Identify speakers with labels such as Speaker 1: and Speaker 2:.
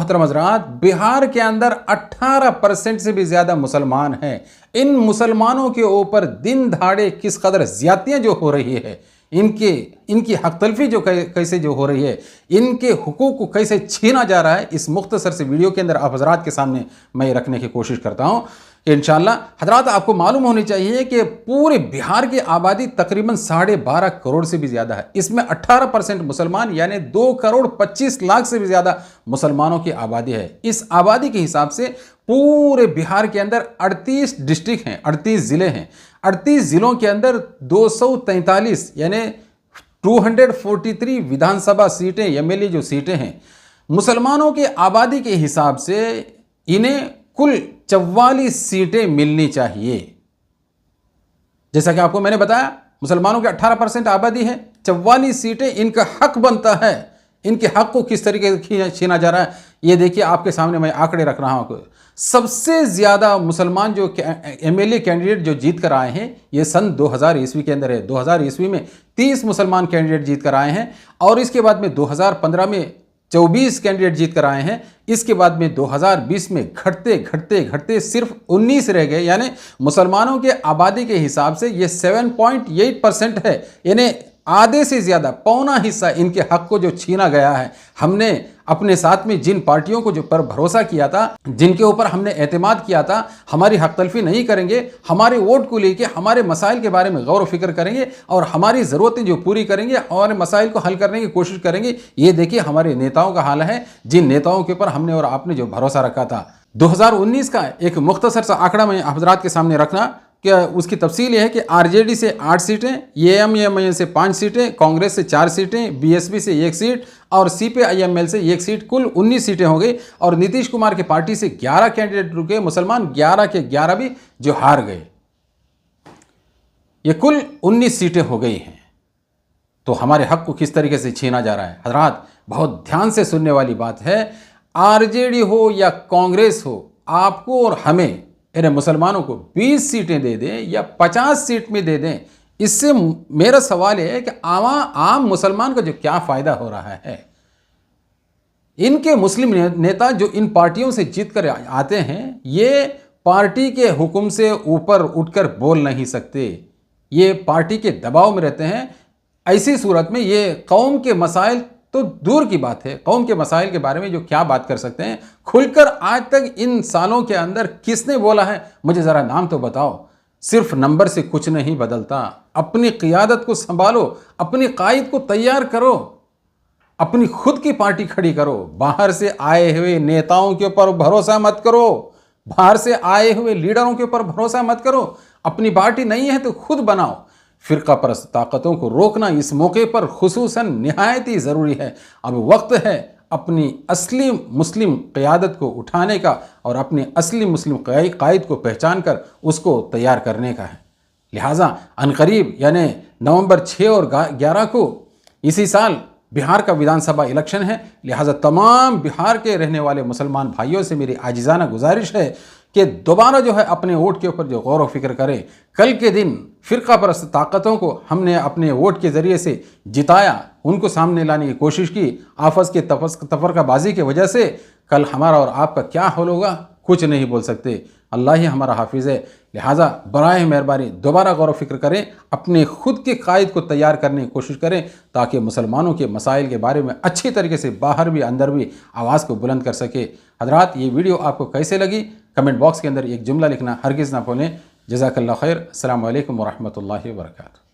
Speaker 1: मोहतरम हज़रात, बिहार के अंदर 18% से भी ज़्यादा मुसलमान हैं। इन मुसलमानों के ऊपर दिन दहाड़े किस कदर ज़्यादतियाँ जो हो रही है, इनकी हक तलफी जो कैसे जो हो रही है, इनके हुकूक को कैसे छीना जा रहा है, इस मुख्तसर से वीडियो के अंदर आप हज़रात के सामने मैं रखने की कोशिश करता हूँ। इंशाअल्लाह हज़रात आपको मालूम होनी चाहिए कि पूरे बिहार की आबादी तकरीबन 12.5 करोड़ से भी ज़्यादा है। इसमें 18% मुसलमान यानी 2 करोड़ 25 लाख से भी ज़्यादा मुसलमानों की आबादी है। इस आबादी के हिसाब से पूरे बिहार के अंदर 38 डिस्ट्रिक्ट हैं, 38 ज़िले हैं। 38 ज़िलों के अंदर 243 यानी 243 विधानसभा सीटें, एमएलए जो सीटें हैं, मुसलमानों की आबादी के हिसाब से इन्हें कुल 44 सीटें मिलनी चाहिए। जैसा कि आपको मैंने बताया, मुसलमानों की 18% आबादी है, 44 सीटें इनका हक बनता है। इनके हक को किस तरीके से छीना जा रहा है, ये देखिए आपके सामने मैं आंकड़े रख रहा हूँ। सबसे ज़्यादा मुसलमान जो एमएलए कैंडिडेट जो जीत कर आए हैं, ये सन 2000 ईस्वी के अंदर है। 2000 ईस्वी में 30 मुसलमान कैंडिडेट जीत कर आए हैं और इसके बाद में 2015 में 24 कैंडिडेट जीत कर आए हैं। इसके बाद में 2020 में घटते सिर्फ 19 रह गए। यानी मुसलमानों के आबादी के हिसाब से ये 7.8% है, यानी आधे से ज़्यादा, पौना हिस्सा इनके हक को जो छीना गया है। हमने अपने साथ में जिन पार्टियों को जो पर भरोसा किया था, जिनके ऊपर हमने एतमाद किया था, हमारी हक तलफी नहीं करेंगे, हमारे वोट को लेके हमारे मसाइल के बारे में गौर व फिक्र करेंगे और हमारी ज़रूरतें जो पूरी करेंगे और मसाइल को हल करने की कोशिश करेंगे। ये देखिए हमारे नेताओं का हाल है, जिन नेताओं के ऊपर हमने और आपने जो भरोसा रखा था। 2019 का एक मुख्तसर सा आंकड़ा मैं हज़रात के सामने रखना, क्या उसकी तफसील यह है कि आरजेडी से 8 सीटें, एएमएमआई से 5 सीटें, कांग्रेस से 4 सीटें, बीएसपी से 1 सीट और सीपीआईएमएल से 1 सीट, कुल 19 सीटें हो गई। और नीतीश कुमार की पार्टी से 11 कैंडिडेट रुके, मुसलमान 11 के 11 भी जो हार गए। ये कुल 19 सीटें हो गई हैं। तो हमारे हक को किस तरीके से छीना जा रहा है हज़रात, बहुत ध्यान से सुनने वाली बात है। आरजेडी हो या कांग्रेस हो, आपको और हमें यानी मुसलमानों को 20 सीटें दे दें या 50 सीट में दे दें, इससे मेरा सवाल है कि आम मुसलमान को जो क्या फ़ायदा हो रहा है। इनके मुस्लिम नेता जो इन पार्टियों से जीत कर आते हैं, ये पार्टी के हुक्म से ऊपर उठकर बोल नहीं सकते, ये पार्टी के दबाव में रहते हैं। ऐसी सूरत में ये कौम के मसाइल तो दूर की बात है, कौम के मसाइल के बारे में जो क्या बात कर सकते हैं, खुलकर आज तक इन सालों के अंदर किसने बोला है, मुझे ज़रा नाम तो बताओ। सिर्फ नंबर से कुछ नहीं बदलता। अपनी क़ियादत को संभालो, अपनी कायद को तैयार करो, अपनी खुद की पार्टी खड़ी करो। बाहर से आए हुए नेताओं के ऊपर भरोसा मत करो, बाहर से आए हुए लीडरों के ऊपर भरोसा मत करो। अपनी पार्टी नहीं है तो खुद बनाओ। फ़िरका परस्त ताकतों को रोकना इस मौके पर खुसूसन निहायत ही ज़रूरी है। अब वक्त है अपनी असली मुस्लिम क़यादत को उठाने का और अपने असली मुस्लिम कायद को पहचान कर उसको तैयार करने का है। लिहाजा अनकरीब यानी नवंबर 6 और 11 को इसी साल बिहार का विधानसभा इलेक्शन है। लिहाजा तमाम बिहार के रहने वाले मुसलमान भाइयों से मेरी आजिज़ाना गुजारिश है कि दोबारा जो है अपने वोट के ऊपर जो गौर व फिक्र करें। कल के दिन फ़िरका परस्त ताकतों को हमने अपने वोट के ज़रिए से जिताया, उनको सामने लाने की कोशिश की। आपस के तफरकाबाजी की वजह से कल हमारा और आपका क्या हाल होगा कुछ नहीं बोल सकते। अल्लाह ही हमारा हाफिज़ है। लिहाजा बराए मेहरबानी दोबारा गौर व फिक्र करें, अपने खुद के कायद को तैयार करने की कोशिश करें, ताकि मुसलमानों के मसाइल के बारे में अच्छी तरीके से बाहर भी अंदर भी आवाज़ को बुलंद कर सके। हज़रात, ये वीडियो आपको कैसे लगी कमेंट बॉक्स के अंदर एक जुमला लिखना हरगिज़ ना भूलें। जज़ाकल्लाह खैर। अस्सलामु अलैकुम व रहमतुल्लाहि व बरकातुहू।